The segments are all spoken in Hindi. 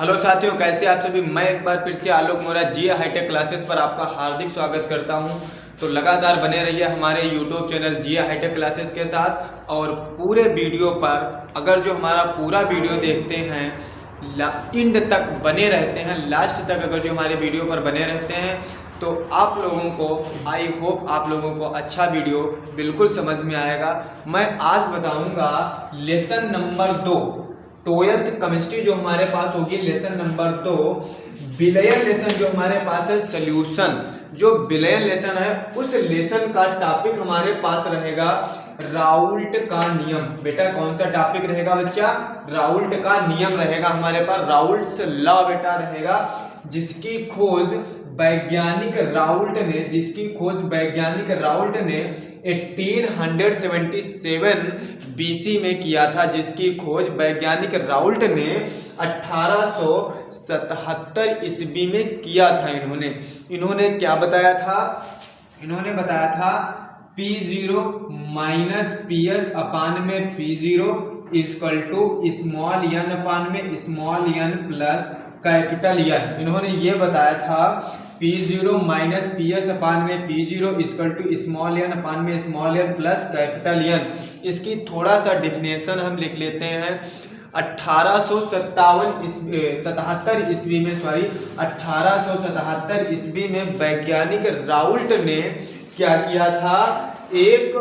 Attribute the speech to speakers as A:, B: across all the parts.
A: हेलो साथियों, कैसे आप सभी। मैं एक बार फिर से आलोक मोरा जीए हाईटेक क्लासेस पर आपका हार्दिक स्वागत करता हूं। तो लगातार बने रहिए हमारे यूट्यूब चैनल जीए हाईटेक क्लासेस के साथ। और पूरे वीडियो पर अगर जो हमारा पूरा वीडियो देखते हैं, एंड तक बने रहते हैं, लास्ट तक अगर जो हमारे वीडियो पर बने रहते हैं, तो आप लोगों को आई होप आप लोगों को अच्छा वीडियो बिल्कुल समझ में आएगा। मैं आज बताऊंगा लेसन नंबर 2, ट्वेल्थ केमिस्ट्री जो हमारे पास होगी, लेसन नंबर 2 विलयन लेसन जो हमारे पास है, सॉल्यूशन। जो विलयन लेसन है उस लेसन का टॉपिक हमारे पास रहेगा राउल्ट का नियम। बेटा कौन सा टॉपिक रहेगा बच्चा? राउल्ट का नियम रहेगा हमारे पास, राउल्ट्स लॉ बेटा रहेगा, जिसकी खोज वैज्ञानिक राउल्ट ने 1877 बीसी में किया था। जिसकी खोज वैज्ञानिक राउल्ट ने 1877 ईस्वी में किया था। इन्होंने क्या बताया था? इन्होंने बताया था P0 माइनस PS अपान में P0 equal to small n अपान में small n plus capital N। इन्होंने ये बताया था P0 माइनस PS अपान में P0 equal to small n अपान में small n plus capital N। इसकी थोड़ा सा डिफिनेशन हम लिख लेते हैं। 1877 ईस्वी में वैज्ञानिक राउल्ट ने क्या किया था? एक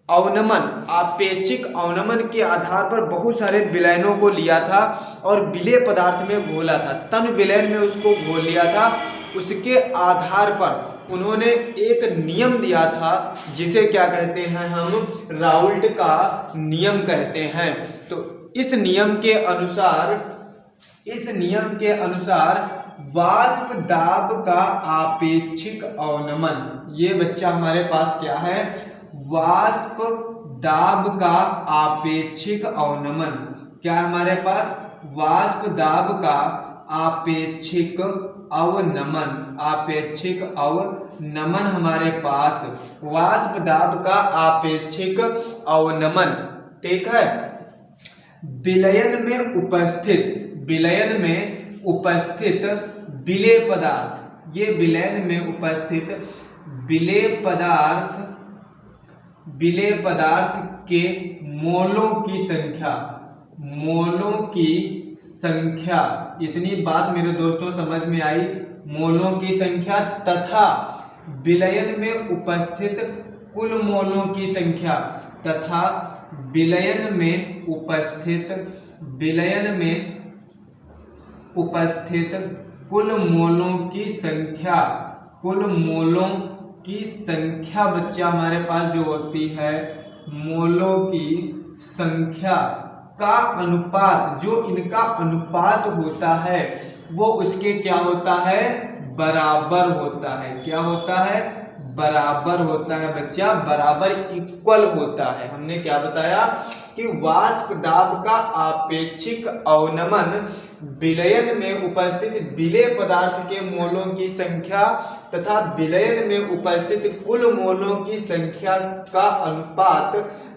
A: अवनमन, आपेक्षिक अवनमन के आधार पर बहुत सारे विलयनों को लिया था और विलेय पदार्थ में घोला था। तन विलयन में उसको घोल लिया था। उसके आधार पर उन्होंने एक नियम दिया था, जिसे क्या कहते हैं हम? राउल्ट का नियम कहते हैं। तो इस नियम के अनुसार वाष्प दाब का आपेक्षिक अवनमन, ये बच्चा हमारे पास क्या है? वाष्प दाब का आपेक्षिक अवनमन। क्या है हमारे पास? वाष्प दाब का आपेक्षिक अवनमन हमारे पास, वाष्प दाब का आपेक्षिक अवनमन। ठीक है। विलयन में उपस्थित विलेय पदार्थ, ये विलयन में उपस्थित विलेय पदार्थ के मोलों की संख्या, इतनी बात मेरे दोस्तों समझ में आई। मोलों की संख्या तथा विलयन में उपस्थित कुल मोलों की संख्या तथा विलयन में उपस्थित कुल मोलों की संख्या बच्चा हमारे पास जो होती है, मोलों की संख्या का अनुपात, जो इनका अनुपात होता है वो उसके क्या होता है? बराबर होता है। क्या होता है? बराबर होता है बच्चा, बराबर इक्वल होता है। हमने क्या बताया कि वाष्प दाब का आपेक्षिक अवनमन विलयन में उपस्थित विलेय पदार्थ के मोलों की संख्या तथा विलयन में उपस्थित कुल मोलों की संख्या का अनुपात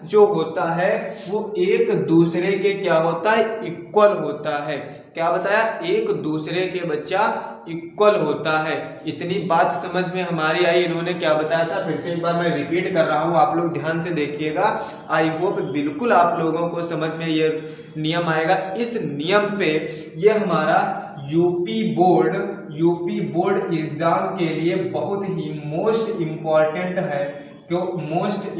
A: जो होता है वो एक दूसरे के क्या होता है? इक्वल होता है। क्या बताया? एक दूसरे के बच्चा इक्वल होता है। इतनी बात समझ में हमारी आई। इन्होंने क्या बताया था? फिर से एक बार मैं रिपीट कर रहा हूँ, आप लोग ध्यान से देखिएगा। आई होप बिल्कुल आप लोगों को समझ में ये नियम आएगा। इस नियम पे ये हमारा यूपी बोर्ड एग्जाम के लिए बहुत ही मोस्ट इम्पॉर्टेंट है। क्यों मोस्ट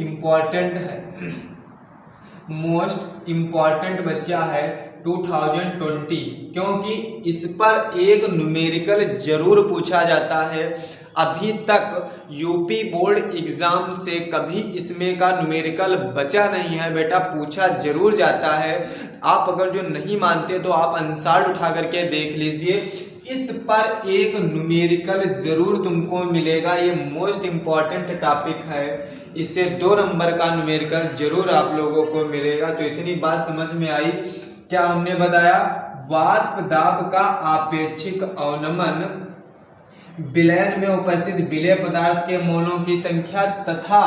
A: इम्पॉर्टेंट बच्चा है 2020, क्योंकि इस पर एक न्यूमेरिकल जरूर पूछा जाता है। अभी तक यूपी बोर्ड एग्जाम से कभी इसमें का न्यूमेरिकल बचा नहीं है बेटा, पूछा जरूर जाता है। आप अगर जो नहीं मानते तो आप आंसर उठा करके देख लीजिए। इस पर एक न्यूमेरिकल जरूर तुमको मिलेगा। ये मोस्ट इम्पॉर्टेंट टॉपिक है, इससे 2 नंबर का न्यूमेरिकल जरूर आप लोगों को मिलेगा। तो इतनी बात समझ में आई। क्या हमने बताया? वाष्प दाब का आपेक्षिक अवनमन विलयन में उपस्थित विलेय पदार्थ के मोलों की संख्या तथा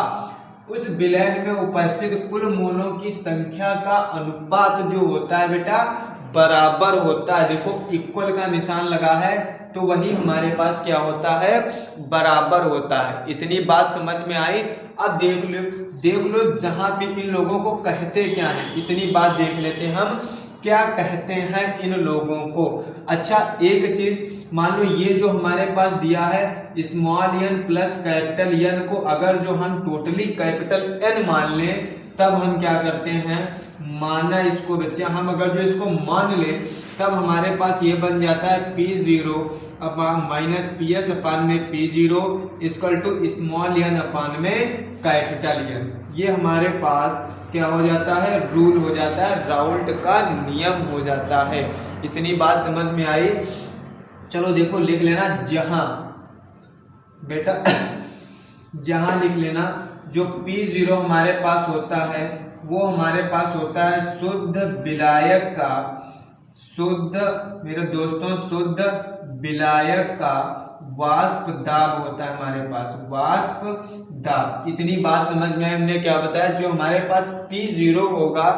A: उस विलयन में उपस्थित कुल मोलों की संख्या का अनुपात जो होता है बेटा बराबर होता है, देखो इक्वल का निशान लगा है तो वही हमारे पास क्या होता है, बराबर होता है। इतनी बात समझ में आई। अब देख लो जहां पे इन लोगों को कहते क्या है, इतनी बात देख लेते हैं हम क्या कहते हैं इन लोगों को। अच्छा एक चीज मान लो ये जो हमारे पास दिया है small N plus capital N को अगर जो हम टोटली कैपिटल एन मान लें तब हम क्या करते हैं, माना इसको बच्चे हम अगर जो इसको मान ले तब हमारे पास ये बन जाता है P0 माइनस PS अपान में P0 equal to small N अपान में कैपिटल एन। ये हमारे पास क्या हो जाता है, रूल हो जाता है, राउल्ट का नियम हो जाता है। इतनी बात समझ में आई। चलो देखो लिख लेना जहां बेटा जहां लिख लेना जो P0 हमारे पास होता है वो हमारे पास होता है शुद्ध विलायक का, शुद्ध मेरे दोस्तों शुद्ध विलायक का वाष्प दाब होता है हमारे पास, वाष्प दाब। इतनी बात समझ में हमने क्या बताया, जो हमारे पास P0 होगा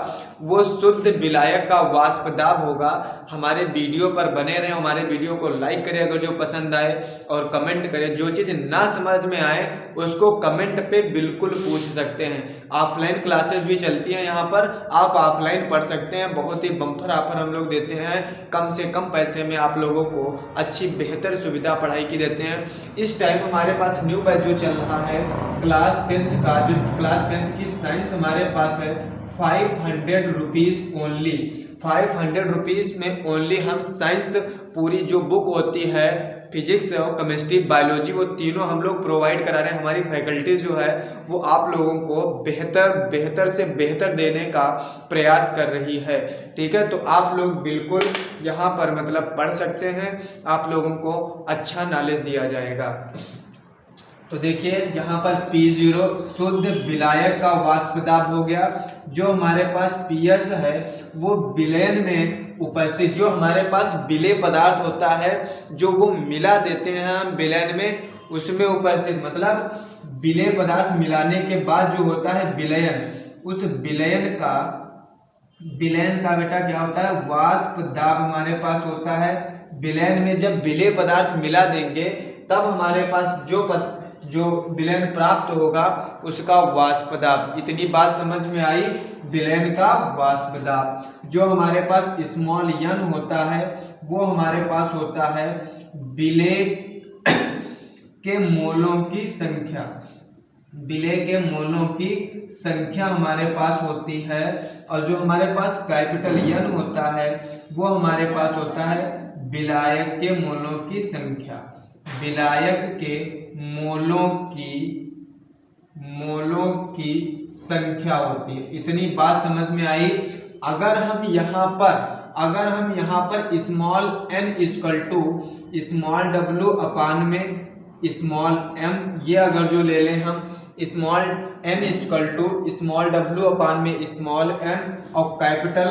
A: वो शुद्ध विलायक का वाष्प दाब होगा। हमारे वीडियो पर बने रहें, हमारे वीडियो को लाइक करें अगर जो पसंद आए और कमेंट करें। जो चीज़ ना समझ में आए उसको कमेंट पे बिल्कुल पूछ सकते हैं। ऑफलाइन क्लासेस भी चलती हैं यहाँ पर, आप ऑफलाइन पढ़ सकते हैं। बहुत ही बम्पर ऑफर हम लोग देते हैं, कम से कम पैसे में आप लोगों को अच्छी बेहतर सुविधा पढ़ाई की देते हैं। इस टाइम हमारे पास न्यू बैच जो चल रहा है क्लास 10th का, जो क्लास 10th की साइंस हमारे पास है 500 रुपीज़ ओनली। 500 रुपीज़ में ओनली हम साइंस पूरी जो बुक होती है फिजिक्स और केमिस्ट्री बायोलॉजी वो तीनों हम लोग प्रोवाइड करा रहे हैं। हमारी फैकल्टी जो है वो आप लोगों को बेहतर से बेहतर देने का प्रयास कर रही है। ठीक है, तो आप लोग बिल्कुल यहाँ पर मतलब पढ़ सकते हैं, आप लोगों को अच्छा नॉलेज दिया जाएगा। तो देखिए जहाँ पर P0 शुद्ध विलायक का वाष्प दाब हो गया, जो हमारे पास PS है वो विलयन में उपस्थित, जो हमारे पास विलेय पदार्थ होता है जो वो मिला देते हैं हम विलयन में, उसमें उपस्थित मतलब विलेय पदार्थ मिलाने के बाद जो होता है विलयन, उस विलयन का बेटा क्या होता है, वाष्प दाब हमारे पास होता है। विलयन में जब विलेय पदार्थ मिला देंगे तब हमारे पास जो विलयन प्राप्त होगा उसका वाष्प दाब। इतनी बात समझ में आई, विलयन का वाष्प दाब। जो हमारे पास स्मॉल एन होता है वो हमारे पास होता है विलेय के मोलों की संख्या, विलेय के मोलों की संख्या हमारे पास होती है। और जो हमारे पास कैपिटल एन होता है वो हमारे पास होता है विलायक के मोलों की संख्या, विलायक के मोलों की संख्या होती है। इतनी बात समझ में आई। अगर हम यहाँ पर small n equal to small w upon में स्मॉल m, ये अगर जो ले लें हम small n equal to small w upon में स्मॉल n और कैपिटल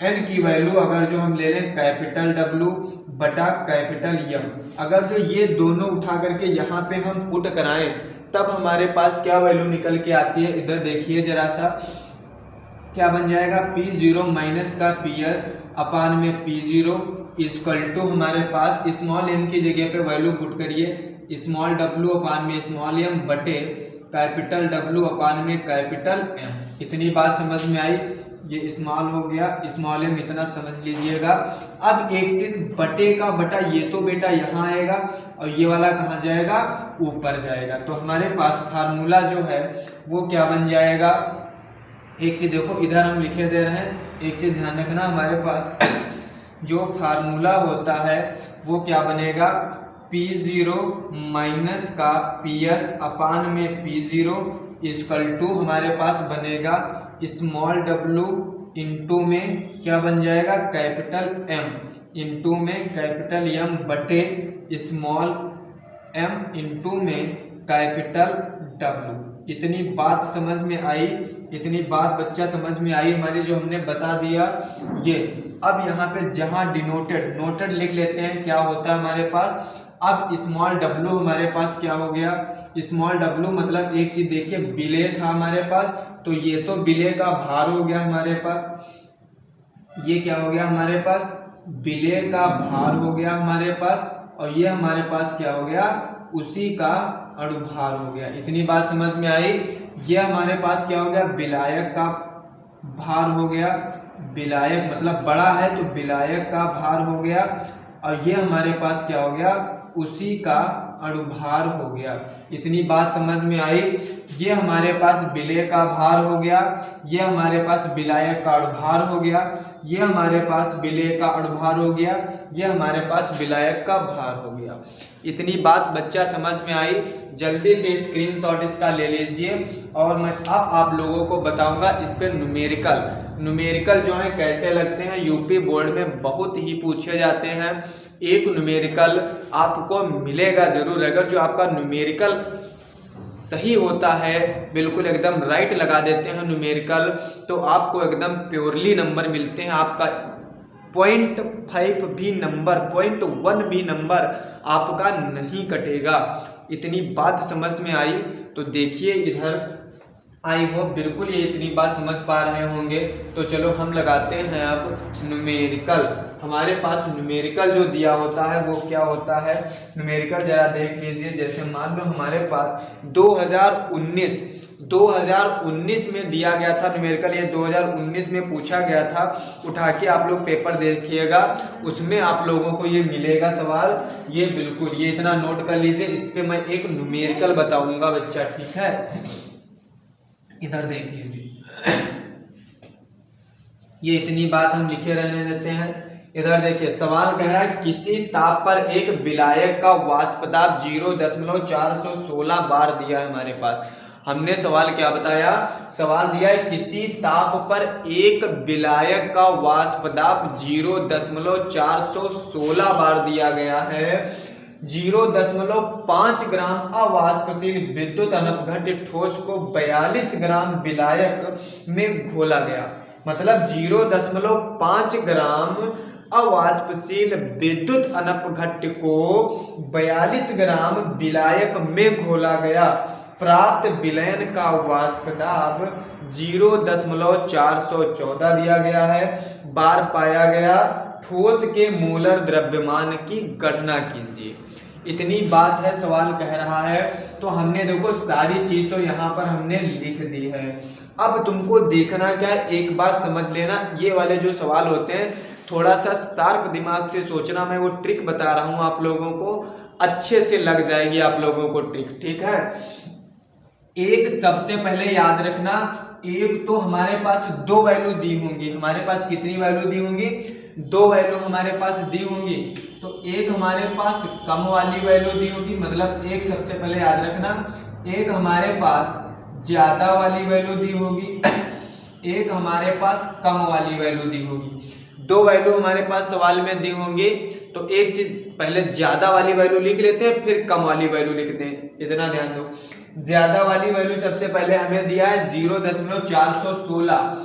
A: n की वैल्यू अगर जो हम ले लें कैपिटल W बटा कैपिटल M, अगर जो ये दोनों उठा करके यहाँ पे हम पुट कराएं तब हमारे पास क्या वैल्यू निकल के आती है, इधर देखिए जरा सा क्या बन जाएगा, P0 माइनस का PS अपान में P0 इक्वल टू हमारे पास स्मॉल m की जगह पे वैल्यू पुट करिए स्मॉल w अपान में स्मॉल m बटे कैपिटल W अपान में कैपिटल M। इतनी बात समझ में आई। ये स्मॉल हो गया, स्मॉल m इतना समझ लीजिएगा। अब एक चीज बटे का बटा, ये तो बेटा यहाँ आएगा और ये वाला कहाँ जाएगा, ऊपर जाएगा। तो हमारे पास फार्मूला जो है वो क्या बन जाएगा, एक चीज देखो इधर हम लिखे दे रहे हैं, एक चीज ध्यान रखना, हमारे पास जो फार्मूला होता है वो क्या बनेगा, P0 माइनस का PS अपान में P0 इक्वल टू हमारे पास बनेगा स्मॉल w इंटू में क्या बन जाएगा, कैपिटल M इंटू में कैपिटल M बटे स्मॉल m इंटू में कैपिटल W। इतनी बात समझ में आई, इतनी बात बच्चा समझ में आई हमारी, जो हमने बता दिया ये। अब यहाँ पे जहाँ नोटेड लिख लेते हैं, क्या होता है हमारे पास, अब स्मॉल w हमारे पास क्या हो गया, स्मॉल w मतलब एक चीज देखिए विलेय था हमारे पास, तो ये तो विलेय का भार हो गया हमारे पास, ये क्या हो गया हमारे पास, विलेय का भार हो गया हमारे पास, और ये हमारे पास क्या हो गया, उसी का अणुभार हो गया। इतनी बात समझ में आई। ये हमारे पास क्या हो गया, विलायक का भार हो गया, विलायक मतलब बड़ा है तो विलायक का भार हो गया, और ये हमारे पास क्या हो गया, उसी का अणुभार हो गया। इतनी बात समझ में आई। ये हमारे पास विलेय का भार हो गया, ये हमारे पास विलायक का अणुभार हो गया, ये हमारे पास विलेय का अणुभार हो गया, ये हमारे पास विलायक का भार हो गया। इतनी बात बच्चा समझ में आई। जल्दी से स्क्रीनशॉट इसका ले लीजिए, और मैं अब आप लोगों को बताऊंगा इस पे न्यूमेरिकल जो है कैसे लगते हैं। यूपी बोर्ड में बहुत ही पूछे जाते हैं। एक न्यूमेरिकल आपको मिलेगा जरूर, अगर जो आपका न्यूमेरिकल सही होता है, बिल्कुल एकदम राइट लगा देते हैं न्यूमेरिकल, तो आपको एकदम प्योरली नंबर मिलते हैं। आपका 0.5 भी नंबर, 0.1 भी नंबर आपका नहीं कटेगा। इतनी बात समझ में आई। तो देखिए इधर, आई होप बिल्कुल ये इतनी बात समझ पा रहे होंगे। तो चलो हम लगाते हैं अब न्यूमेरिकल। हमारे पास न्यूमेरिकल जो दिया होता है वो क्या होता है, न्यूमेरिकल जरा देख लीजिए। जैसे मान लो हमारे पास 2019 में दिया गया था न्यूमेरिकल, ये 2019 में पूछा गया था। उठा के आप लोग पेपर देखिएगा, उसमें आप लोगों को ये मिलेगा सवाल। ये बिल्कुल, ये इतना नोट कर लीजिए। इस पे मैं एक न्यूमेरिकल बताऊंगा बच्चा, ठीक है। इधर देख लीजिए, ये इतनी बात हम लिखे रहने देते हैं। इधर देखिए सवाल कह रहा है, किसी ताप पर एक विलायक का वाष्प दाब 0.416 बार दिया है हमारे पास। हमने सवाल क्या बताया, सवाल दिया है किसी ताप पर एक विलायक का वाष्प दाब 0.416 बार दिया गया है। 0.5 ग्राम अवाष्पशील विद्युत अनपघट्य ठोस को 42 ग्राम विलायक में घोला गया। मतलब 0.5 ग्राम अवाष्पशील विद्युत अनपघट्य को 42 ग्राम विलायक में घोला गया। प्राप्त विलयन का वाष्प दाब 0.414 दिया गया है। बार पाया गया। ठोस के मोलर द्रव्यमान की गणना कीजिए। इतनी बात है, सवाल कह रहा है। तो हमने देखो सारी चीज तो यहाँ पर हमने लिख दी है। अब तुमको देखना क्या है, एक बात समझ लेना, ये वाले जो सवाल होते हैं थोड़ा सा शार्प दिमाग से सोचना। मैं वो ट्रिक बता रहा हूँ आप लोगों को, अच्छे से लग जाएगी आप लोगों को ट्रिक, ठीक है। एक सबसे पहले याद रखना, एक तो हमारे पास दो वैल्यू दी होंगी। हमारे पास कितनी वैल्यू दी होंगी, दो वैल्यू हमारे पास दी होंगी। तो एक हमारे पास कम वाली वैल्यू दी होगी, मतलब एक सबसे पहले याद रखना, एक हमारे पास ज्यादा वाली वैल्यू दी होगी, एक हमारे पास कम वाली वैल्यू दी होगी। दो वैल्यू हमारे पास सवाल में दी होंगी। तो एक चीज पहले ज्यादा वाली वैल्यू लिख लेते हैं, फिर कम वाली वैल्यू लिखते हैं। इतना ध्यान दो, ज्यादा वाली वैल्यू सबसे पहले हमें दिया है 0.416,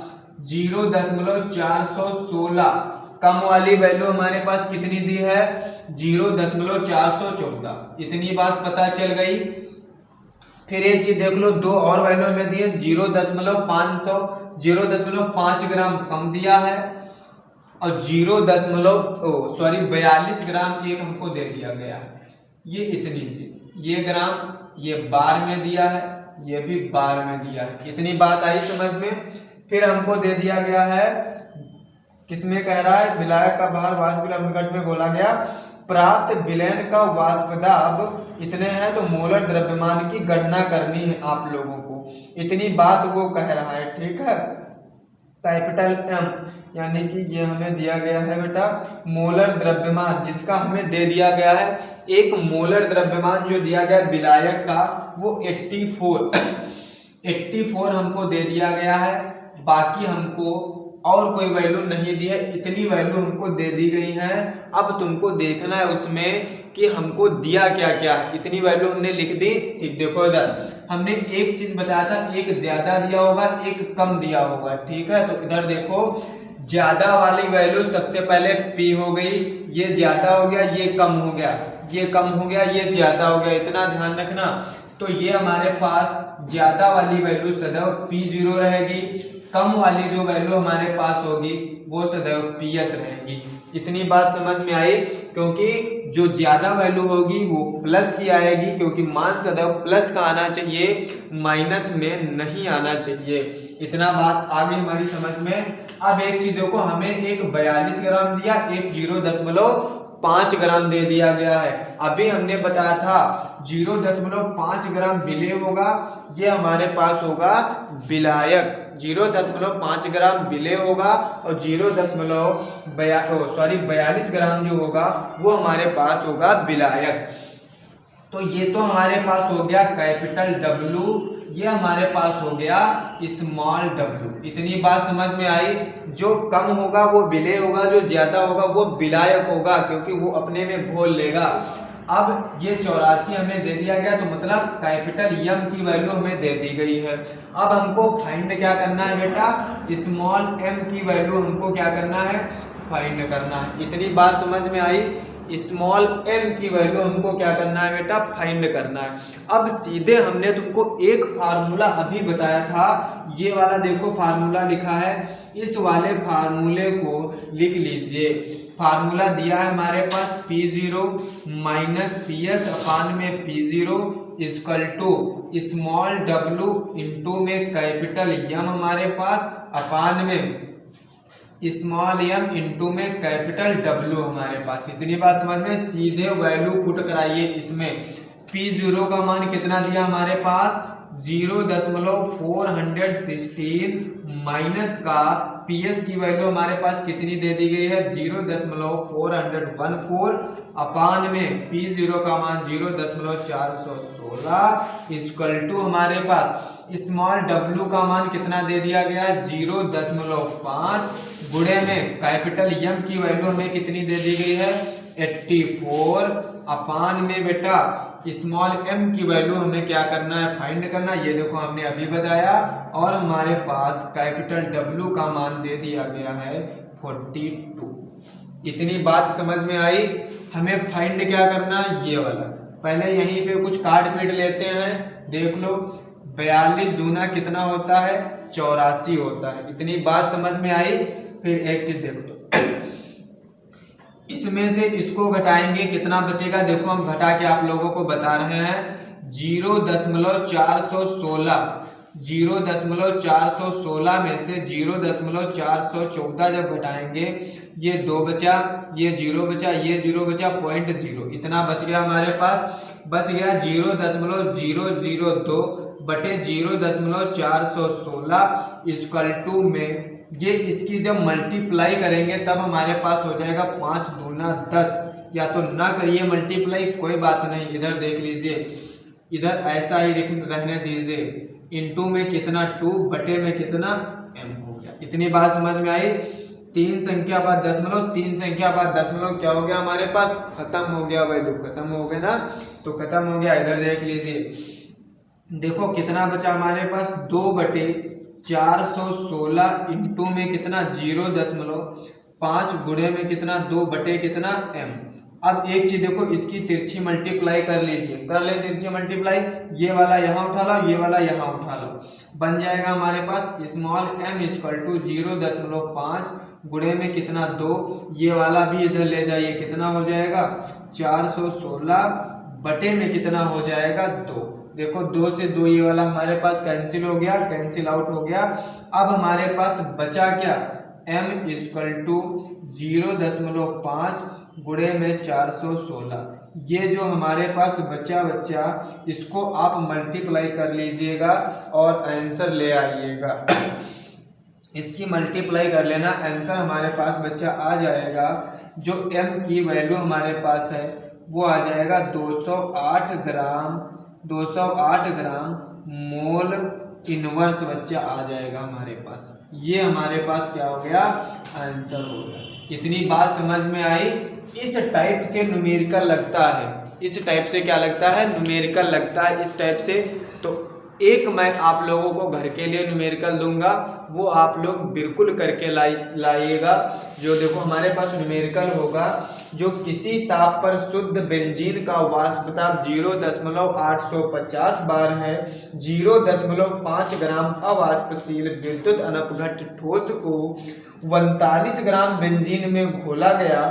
A: 0.416। कम वाली वैल्यू हमारे पास कितनी दी है, 0.414। इतनी बात पता चल गई। फिर एक चीज देख लो, दो और वैल्यू हमें दी है 0.5 ग्राम कम दिया है, और 42 ग्राम एक हमको दे दिया गया है। ये इतनी चीज, ये ग्राम, ये बार में दिया है, ये भी बार में दिया है। इतनी बात आई समझ में। फिर हमको दे दिया गया है, किसमें कह रहा है, विलायक का भार वाष्प अनपघट्य में घोला गया। प्राप्त विलयन का वाष्प दाब इतने हैं, तो मोलर द्रव्यमान की गणना करनी है आप लोगों को। इतनी बात वो कह रहा है, ठीक है। कैपिटल एम, यानी कि ये हमें दिया गया है बेटा मोलर द्रव्यमान, जिसका हमें दे दिया गया है। एक मोलर द्रव्यमान जो दिया गया विलायक का वो 84 हमको दे दिया गया है। बाकी हमको और कोई वैल्यू नहीं दी है, इतनी वैल्यू हमको दे दी गई है। अब तुमको देखना है उसमें कि हमको दिया क्या क्या। इतनी वैल्यू हमने लिख दी, ठीक। देखो इधर हमने एक चीज बताया था, एक ज्यादा दिया होगा, एक कम दिया होगा, ठीक है। तो इधर देखो, ज्यादा वाली वैल्यू सबसे पहले P हो गई, ये ज्यादा हो गया, ये कम हो गया, ये कम हो गया, ये ज्यादा हो गया। इतना ध्यान रखना। तो ये हमारे पास ज्यादा वाली वैल्यू सदैव P0 रहेगी, कम वाली जो वैल्यू हमारे पास होगी वो सदैव PS रहेगी। इतनी बात समझ में आई, क्योंकि जो ज्यादा वैल्यू होगी वो प्लस की आएगी, क्योंकि मान सदैव प्लस का आना चाहिए, माइनस में नहीं आना चाहिए। इतना बात आ गई हमारी समझ में। अब एक चीज देखो, हमें एक 42 ग्राम दिया, एक 0.5 ग्राम दे दिया गया है। अभी हमने बताया था 0.5 ग्राम विलेय होगा, ये हमारे पास होगा विलायक। 0.5 ग्राम विलेय होगा और 42 ग्राम जो होगा वो हमारे पास होगा विलायक। तो ये तो हमारे पास हो गया कैपिटल W, ये हमारे पास हो गया स्मॉल w। इतनी बात समझ में आई। जो कम होगा वो विलेय होगा, जो ज्यादा होगा वो विलायक होगा, क्योंकि वो अपने में घोल लेगा। अब ये 84 हमें दे दिया गया, तो मतलब कैपिटल M की वैल्यू हमें दे दी गई है। अब हमको फाइंड क्या करना है बेटा, स्मॉल m की वैल्यू हमको क्या करना है, फाइंड करना है। इतनी बात समझ में आई। स्मॉल m की वैल्यू हमको क्या करना है बेटा, फाइंड करना है। अब सीधे हमने तुमको एक फार्मूला अभी बताया था, ये वाला देखो फार्मूला लिखा है, इस वाले फार्मूले को लिख लीजिए। फार्मूला दिया है हमारे पास P0 माइनस PS अपान में P0 equal to small w into में कैपिटल M हमारे पास अपान में स्मॉल m इंटू में कैपिटल W हमारे पास। इतनी बात समझ में। सीधे वैल्यू पुट कराइए इसमें। P0 का मान कितना दिया हमारे पास 0.416 माइनस का PS की वैल्यू हमारे पास कितनी दे दी गई है 0.414 अपान में P0 का मान 0.416 इक्वल टू हमारे पास स्मॉल w का मान कितना दे दिया गया है 0.5 गुणे में कैपिटल M की वैल्यू हमें कितनी दे दी गई है 84 अपान में बेटा स्मॉल m की वैल्यू हमें क्या करना है, फाइंड करना। ये देखो हमने अभी बताया, और हमारे पास कैपिटल W का मान दे दिया गया है 42। इतनी बात समझ में आई। हमें फाइंड क्या करना है, ये वाला। पहले यहीं पे कुछ काट पीट लेते हैं, देख लो 42 दूना कितना होता है 84 होता है। इतनी बात समझ में आई। फिर एक चीज देख लो, इसमें से इसको घटाएंगे कितना बचेगा, देखो हम घटा के आप लोगों को बता रहे हैं 0.416 में से 0.414 जब घटाएंगे, ये 2 बचा, ये 0 बचा, ये 0 बचा, 0.0 इतना बच गया हमारे पास। बच गया 0.002 बटे 0.416 इक्वल टू में ये इसकी जब मल्टीप्लाई करेंगे तब हमारे पास हो जाएगा 5 दूना 10। या तो ना करिए मल्टीप्लाई, कोई बात नहीं, इधर देख लीजिए, इधर ऐसा ही रहने दीजिए। इनटू में कितना 2 बटे में कितना m हो गया। इतनी बात समझ में आई। 3 संख्या बाद दशमलव, 3 संख्या बाद दशमलव क्या हो गया हमारे पास, खत्म हो गया वैल्यू, खत्म हो गया ना, तो खत्म हो गया। इधर देख लीजिए, देखो कितना बचा हमारे पास 2/416 इंटू में कितना 0.5 गुणे में कितना 2 बटे कितना m। अब एक चीज देखो, इसकी तिरछी मल्टीप्लाई कर लीजिए, कर ले तिरछी मल्टीप्लाई। ये वाला यहाँ उठा लो, ये वाला यहाँ उठा लो, बन जाएगा हमारे पास स्मॉल m इक्वल टू 0.5 गुणे में कितना 2, ये वाला भी इधर ले जाइए, कितना हो जाएगा 416 बटे में कितना हो जाएगा 2। देखो 2 से 2 ये वाला हमारे पास कैंसिल हो गया, कैंसिल आउट हो गया। अब हमारे पास बचा क्या, m इक्वल टू 0.5 गुणे में 416। ये जो हमारे पास बच्चा इसको आप मल्टीप्लाई कर लीजिएगा और आंसर ले आइएगा। इसकी मल्टीप्लाई कर लेना, आंसर हमारे पास बच्चा आ जाएगा। जो m की वैल्यू हमारे पास है वो आ जाएगा 208 ग्राम मोल इनवर्स बच्चा आ जाएगा हमारे पास। ये हमारे पास क्या हो गया, आंसर हो गया। इतनी बात समझ में आई। इस टाइप से न्यूमेरिकल लगता है, इस टाइप से क्या लगता है, न्यूमेरिकल लगता है इस टाइप से। तो एक मैं आप लोगों को घर के लिए न्यूमेरिकल दूंगा, वो आप लोग बिल्कुल करके लाइएगा। जो देखो हमारे पास न्यूमेरिकल होगा जो किसी ताप पर शुद्ध बेंजीन का वाष्पताप 0.850 बार है, 0.5 ग्राम अवाष्पशील विद्युत अनपघट ठोस को 39 ग्राम बेंजीन में घोला गया,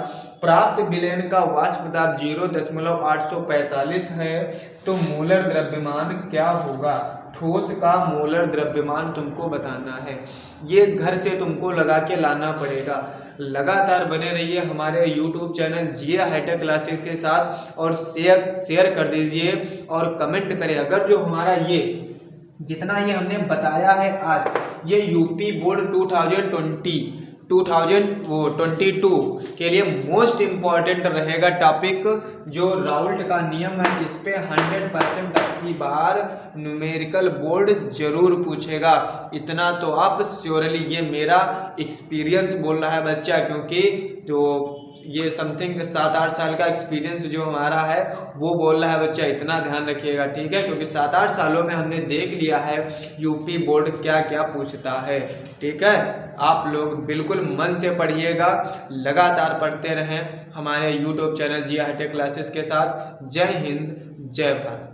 A: प्राप्त विलयन का वाष्पताप 0.845 है, तो मोलर द्रव्यमान क्या होगा? ठोस का मोलर द्रव्यमान तुमको बताना है। ये घर से तुमको लगा के लाना पड़ेगा। लगातार बने रहिए हमारे YouTube चैनल जीए हाईटेक क्लासेस के साथ और शेयर कर दीजिए और कमेंट करें। अगर जो हमारा ये जितना ये हमने बताया है आज, ये यूपी बोर्ड 2022 के लिए मोस्ट इम्पॉर्टेंट रहेगा टॉपिक। जो राउल्ट का नियम है, इस पे 100% अब की बार न्यूमेरिकल बोर्ड जरूर पूछेगा। इतना तो आप श्योरली, ये मेरा एक्सपीरियंस बोल रहा है बच्चा, क्योंकि जो ये समथिंग 7-8 साल का एक्सपीरियंस जो हमारा है वो बोल रहा है बच्चा। इतना ध्यान रखिएगा, ठीक है, क्योंकि 7-8 सालों में हमने देख लिया है यूपी बोर्ड क्या क्या पूछता है। ठीक है, आप लोग बिल्कुल मन से पढ़िएगा, लगातार पढ़ते रहें हमारे YouTube चैनल जीए हाईटेक क्लासेस के साथ। जय हिंद, जय भारत।